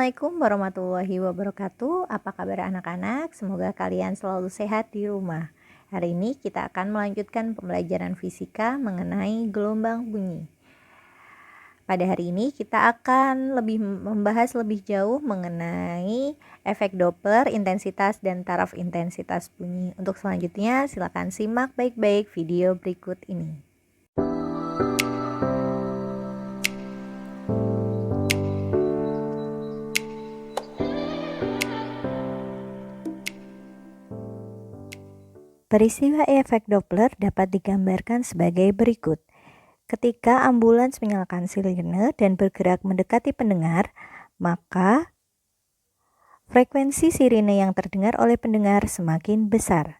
Assalamualaikum warahmatullahi wabarakatuh. Apa kabar anak-anak? Semoga kalian selalu sehat di rumah. Hari ini kita akan melanjutkan pembelajaran fisika mengenai gelombang bunyi. Pada hari ini kita akan membahas lebih jauh mengenai efek Doppler, intensitas dan taraf intensitas bunyi. Untuk selanjutnya silakan simak baik-baik video berikut ini. Peristiwa efek Doppler dapat digambarkan sebagai berikut. Ketika ambulans menyalakan sirine dan bergerak mendekati pendengar, maka frekuensi sirine yang terdengar oleh pendengar semakin besar.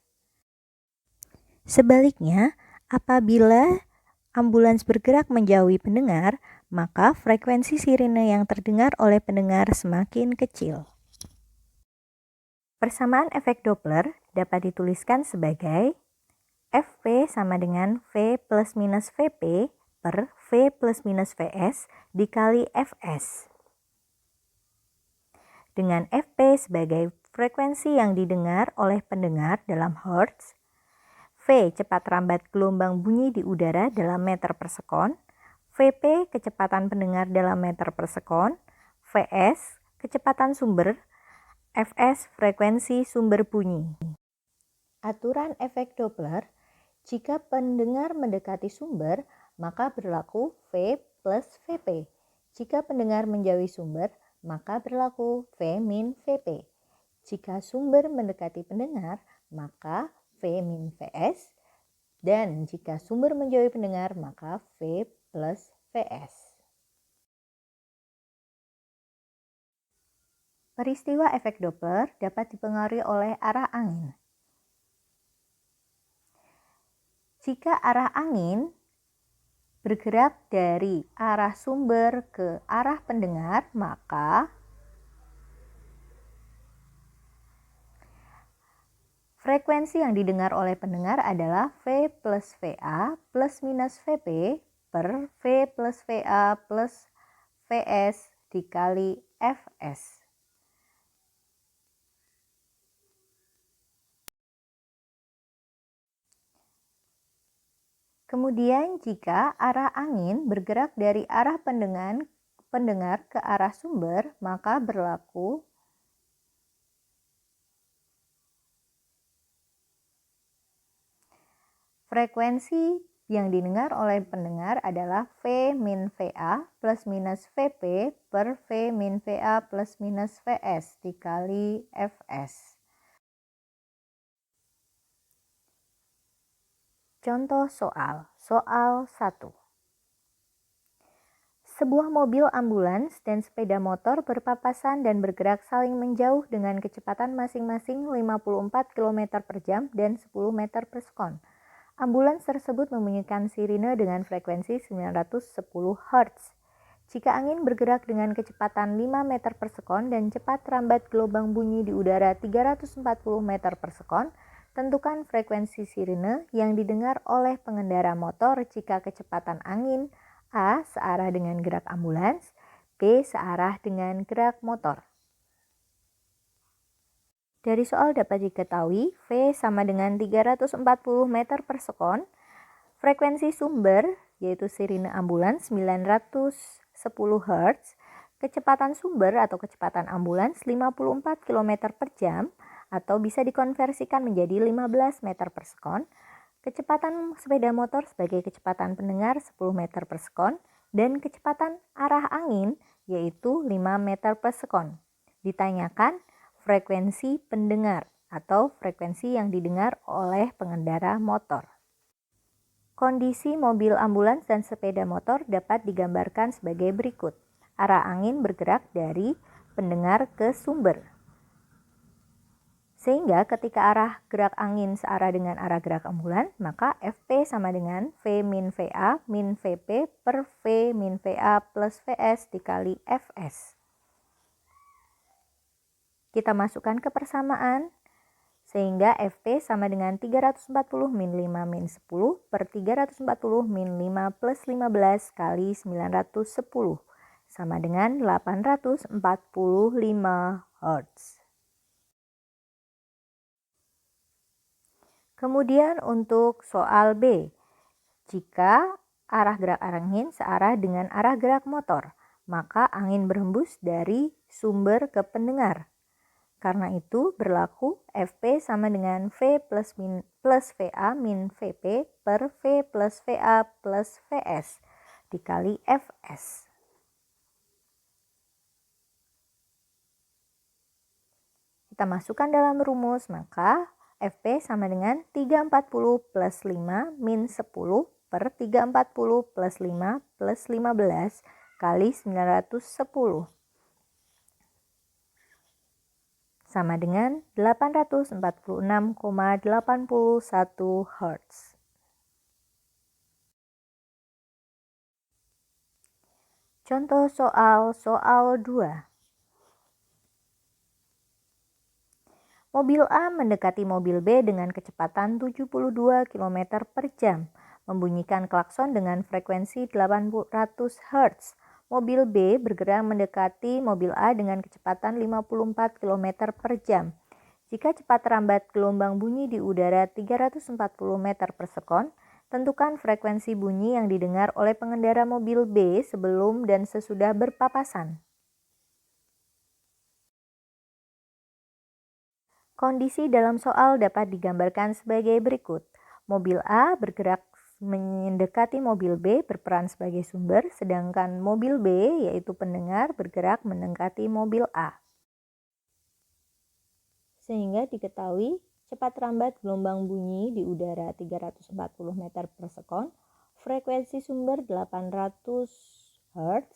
Sebaliknya, apabila ambulans bergerak menjauhi pendengar, maka frekuensi sirine yang terdengar oleh pendengar semakin kecil. Persamaan efek Doppler dapat dituliskan sebagai Fp sama dengan V plus minus Vp per V plus minus Vs dikali Fs. Dengan Fp sebagai frekuensi yang didengar oleh pendengar dalam Hertz, V cepat rambat gelombang bunyi di udara dalam meter per sekon, Vp kecepatan pendengar dalam meter per sekon, Vs kecepatan sumber, Fs frekuensi sumber bunyi. Aturan efek Doppler, jika pendengar mendekati sumber, maka berlaku V plus Vp. Jika pendengar menjauhi sumber, maka berlaku V min Vp. Jika sumber mendekati pendengar, maka V min Vs. Dan jika sumber menjauhi pendengar, maka V plus Vs. Peristiwa efek Doppler dapat dipengaruhi oleh arah angin. Jika arah angin bergerak dari arah sumber ke arah pendengar, maka frekuensi yang didengar oleh pendengar adalah V plus VA plus minus Vp per V plus VA plus Vs dikali Fs. Kemudian jika arah angin bergerak dari arah pendengar ke arah sumber, maka berlaku frekuensi yang didengar oleh pendengar adalah V min VA plus minus Vp per V min VA plus minus Vs dikali Fs. Contoh soal 1. Sebuah mobil ambulans dan sepeda motor berpapasan dan bergerak saling menjauh dengan kecepatan masing-masing 54 km per jam dan 10 meter per sekon. Ambulans tersebut membunyikan sirine dengan frekuensi 910 Hz. Jika angin bergerak dengan kecepatan 5 meter per sekon dan cepat rambat gelombang bunyi di udara 340 meter per sekon, tentukan frekuensi sirine yang didengar oleh pengendara motor jika kecepatan angin A searah dengan gerak ambulans, B searah dengan gerak motor. Dari soal dapat diketahui V sama dengan 340 meter per sekon, frekuensi sumber yaitu sirine ambulans 910 Hz, kecepatan sumber atau kecepatan ambulans 54 km per jam atau bisa dikonversikan menjadi 15 meter per sekon, kecepatan sepeda motor sebagai kecepatan pendengar 10 meter per sekon, dan kecepatan arah angin yaitu 5 meter per sekon. Ditanyakan frekuensi pendengar atau frekuensi yang didengar oleh pengendara motor. Kondisi mobil ambulans dan sepeda motor dapat digambarkan sebagai berikut. Arah angin bergerak dari pendengar ke sumber. Sehingga ketika arah gerak angin searah dengan arah gerak ambulans, maka Fp sama dengan V min VA min Vp per V min VA plus Vs dikali Fs. Kita masukkan ke persamaan, sehingga Fp sama dengan 340 min 5 min 10 per 340 min 5 plus 15 kali 910. sama dengan 845 Hz. Kemudian untuk soal B, jika arah gerak angin searah dengan arah gerak motor, maka angin berhembus dari sumber ke pendengar. Karena itu berlaku Fp sama dengan V plus VA min Vp per V plus VA plus Vs dikali Fs. Kita masukkan dalam rumus, maka Fp sama dengan 340 plus 5 min 10 per 340 plus 5 plus 15 kali 910. Sama dengan 846,81 Hz. Contoh soal 2. Mobil A mendekati mobil B dengan kecepatan 72 km per jam, membunyikan klakson dengan frekuensi 800 Hz. Mobil B bergerak mendekati mobil A dengan kecepatan 54 km per jam. Jika cepat rambat gelombang bunyi di udara 340 meter per sekon, tentukan frekuensi bunyi yang didengar oleh pengendara mobil B sebelum dan sesudah berpapasan. Kondisi dalam soal dapat digambarkan sebagai berikut. Mobil A bergerak mendekati mobil B berperan sebagai sumber, sedangkan mobil B yaitu pendengar bergerak mendekati mobil A. Sehingga diketahui cepat rambat gelombang bunyi di udara 340 meter per sekon, frekuensi sumber 800 Hz,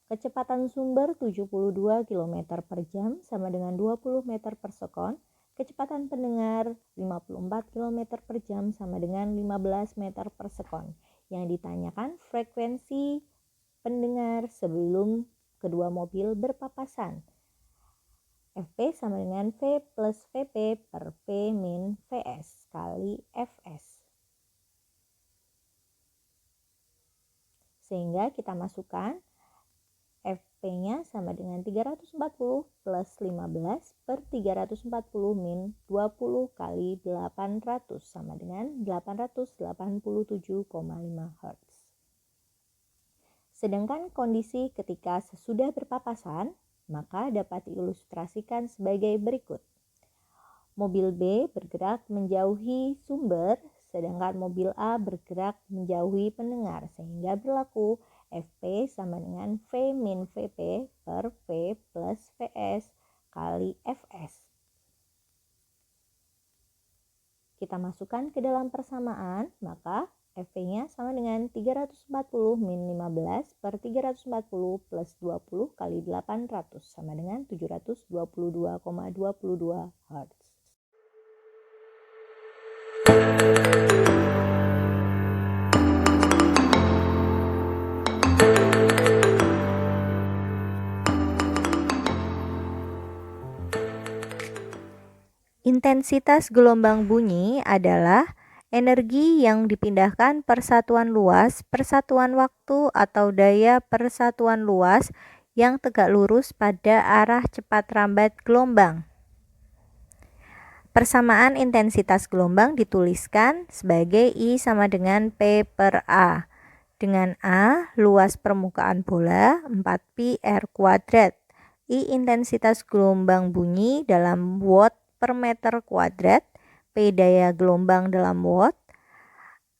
kecepatan sumber 72 km per jam sama dengan 20 meter per sekon, kecepatan pendengar 54 km per jam sama dengan 15 meter per sekon. Yang ditanyakan frekuensi pendengar sebelum kedua mobil berpapasan. Fp sama dengan V plus Vp per P min Vs kali Fs. Sehingga kita masukkan Fp-nya sama dengan 340 plus 15 per 340 min 20 kali 800 sama dengan 887,5 Hz. Sedangkan kondisi ketika sesudah berpapasan, maka dapat diilustrasikan sebagai berikut. Mobil B bergerak menjauhi sumber, sedangkan mobil A bergerak menjauhi pendengar, sehingga berlaku Fp sama dengan V min Vp per V plus Vs kali Fs. Kita masukkan ke dalam persamaan, maka Fp-nya sama dengan 340 min 15 per 340 plus 20 kali 800 sama dengan 722,22 Hz. Intensitas gelombang bunyi adalah energi yang dipindahkan per satuan luas, per satuan waktu atau daya per satuan luas yang tegak lurus pada arah cepat rambat gelombang. Persamaan intensitas gelombang dituliskan sebagai I sama dengan P per A. Dengan A, luas permukaan bola 4pi R kuadrat. I intensitas gelombang bunyi dalam watt per meter kuadrat, P daya gelombang dalam watt,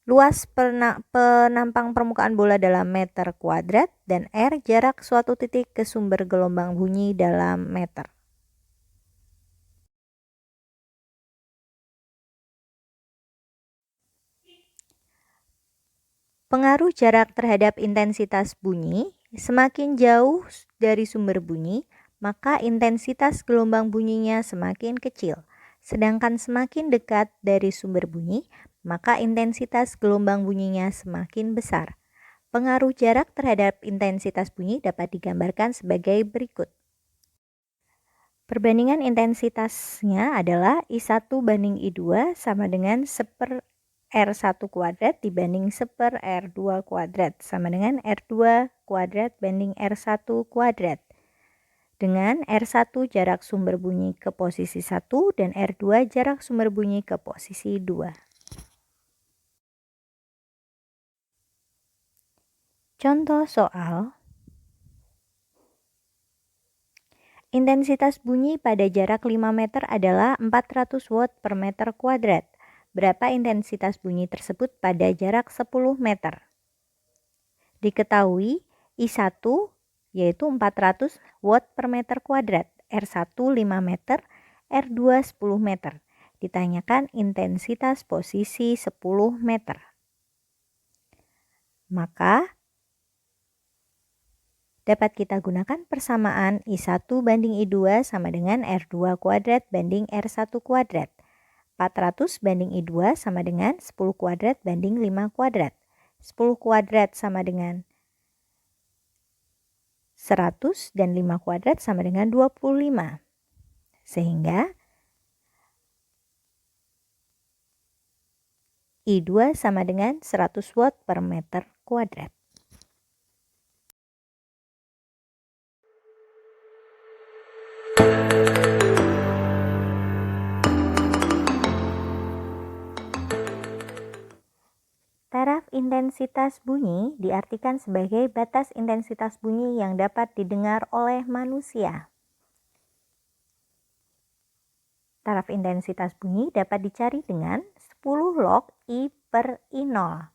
luas penampang permukaan bola dalam meter kuadrat, dan R jarak suatu titik ke sumber gelombang bunyi dalam meter. Pengaruh jarak terhadap intensitas bunyi, semakin jauh dari sumber bunyi, maka intensitas gelombang bunyinya semakin kecil. Sedangkan semakin dekat dari sumber bunyi, maka intensitas gelombang bunyinya semakin besar. Pengaruh jarak terhadap intensitas bunyi dapat digambarkan sebagai berikut. Perbandingan intensitasnya adalah I1 banding I2 sama dengan 1/n R1 kuadrat dibanding 1/r R2 kuadrat sama dengan R2 kuadrat banding R1 kuadrat. Dengan R1 jarak sumber bunyi ke posisi 1 dan R2 jarak sumber bunyi ke posisi 2. Contoh soal. Intensitas bunyi pada jarak 5 meter adalah 400 watt per meter kuadrat. Berapa intensitas bunyi tersebut pada jarak 10 meter? Diketahui I1 yaitu 400 watt per meter kuadrat, R1 5 meter, R2 10 meter. Ditanyakan intensitas posisi 10 meter. Maka dapat kita gunakan persamaan I1 banding I2 sama dengan R2 kuadrat banding R1 kuadrat. 400 banding I2 sama dengan 10 kuadrat banding 5 kuadrat. 10 kuadrat sama dengan 100 dan 5 kuadrat sama dengan 25. Sehingga I2 sama dengan 100 watt per meter kuadrat. Taraf intensitas bunyi diartikan sebagai batas intensitas bunyi yang dapat didengar oleh manusia. Taraf intensitas bunyi dapat dicari dengan 10 log I per I0.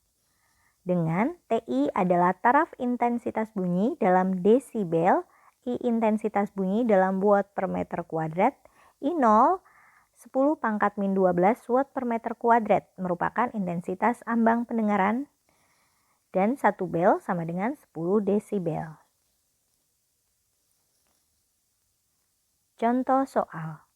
Dengan TI adalah taraf intensitas bunyi dalam desibel, I intensitas bunyi dalam watt per meter kuadrat, I0 10 pangkat min 12 watt per meter kuadrat merupakan intensitas ambang pendengaran dan 1 bel sama dengan 10 desibel. Contoh soal.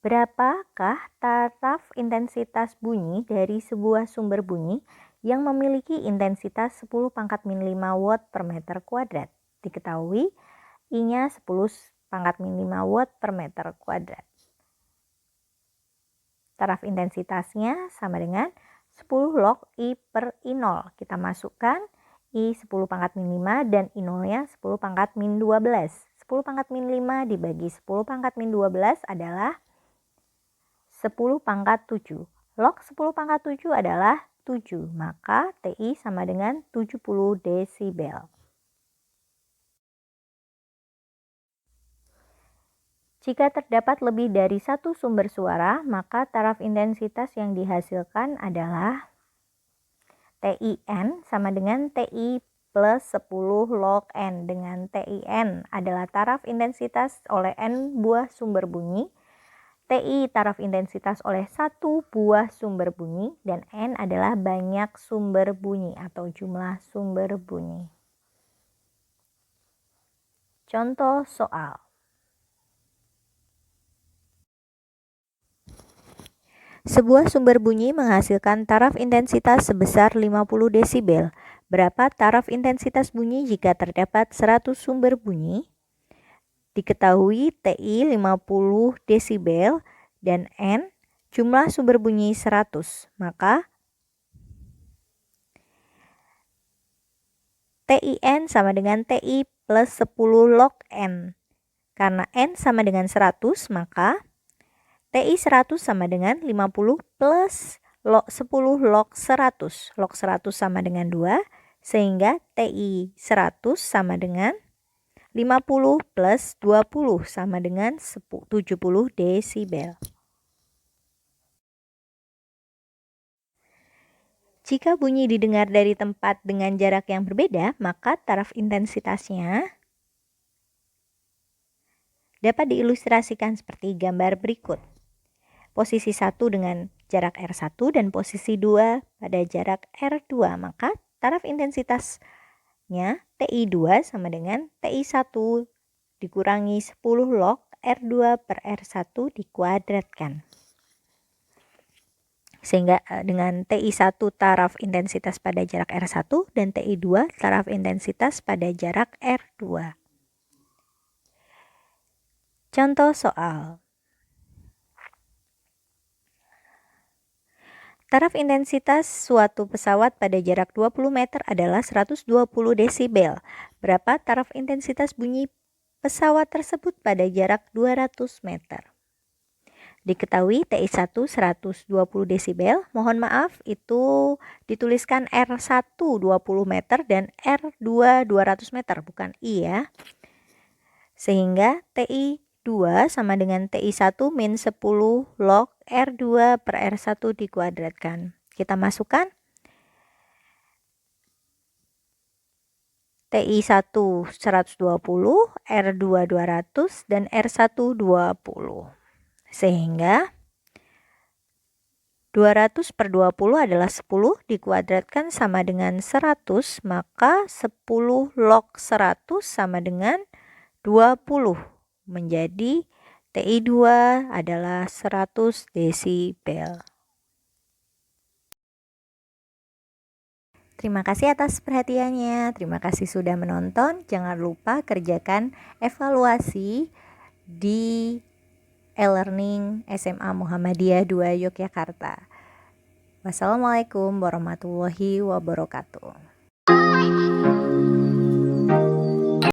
Berapakah taraf intensitas bunyi dari sebuah sumber bunyi yang memiliki intensitas 10 pangkat min 5 watt per meter kuadrat? Diketahui I-nya 10 pangkat min 5 watt per meter kuadrat. Taraf intensitasnya sama dengan 10 log I per I0. Kita masukkan I 10 pangkat min 5 dan I0-nya 10 pangkat min 12. 10 pangkat min 5 dibagi 10 pangkat min 12 adalah 10 pangkat 7. Log 10 pangkat 7 adalah 7. Maka TI sama dengan 70 desibel. Jika terdapat lebih dari satu sumber suara, maka taraf intensitas yang dihasilkan adalah TIN sama dengan TI plus 10 log N, dengan TIN adalah taraf intensitas oleh N buah sumber bunyi, TI taraf intensitas oleh satu buah sumber bunyi, dan N adalah banyak sumber bunyi atau jumlah sumber bunyi. Contoh soal. Sebuah sumber bunyi menghasilkan taraf intensitas sebesar 50 desibel. Berapa taraf intensitas bunyi jika terdapat 100 sumber bunyi? Diketahui TI 50 desibel dan N jumlah sumber bunyi 100. Maka TIN sama dengan TI plus 10 log N. Karena N sama dengan 100, maka TI 100 sama dengan 50 plus 10 log 100. Log 100 sama dengan 2, sehingga TI 100 sama dengan 50 plus 20 sama dengan 70 desibel. Jika bunyi didengar dari tempat dengan jarak yang berbeda, maka taraf intensitasnya dapat diilustrasikan seperti gambar berikut. Posisi 1 dengan jarak R1 dan posisi 2 pada jarak R2, maka taraf intensitasnya TI2 sama dengan TI1 dikurangi 10 log R2 per R1 dikuadratkan. Sehingga dengan TI1 taraf intensitas pada jarak R1 dan TI2 taraf intensitas pada jarak R2. Contoh soal. Taraf intensitas suatu pesawat pada jarak 20 meter adalah 120 desibel. Berapa taraf intensitas bunyi pesawat tersebut pada jarak 200 meter? Diketahui TI1 120 desibel. Mohon maaf, itu dituliskan R1 20 meter dan R2 200 meter, bukan I ya. Sehingga TI2 sama dengan TI1 min 10 log R2 per R1 dikuadratkan. Kita masukkan TI1 120, R2 200, dan R1 20. Sehingga 200 per 20 adalah 10 dikuadratkan sama dengan 100, maka 10 log 100 sama dengan 20. Menjadi TI2 adalah 100 desibel. Terima kasih atas perhatiannya. Terima kasih sudah menonton. Jangan lupa kerjakan evaluasi di e-learning SMA Muhammadiyah 2 Yogyakarta. Wassalamualaikum warahmatullahi wabarakatuh.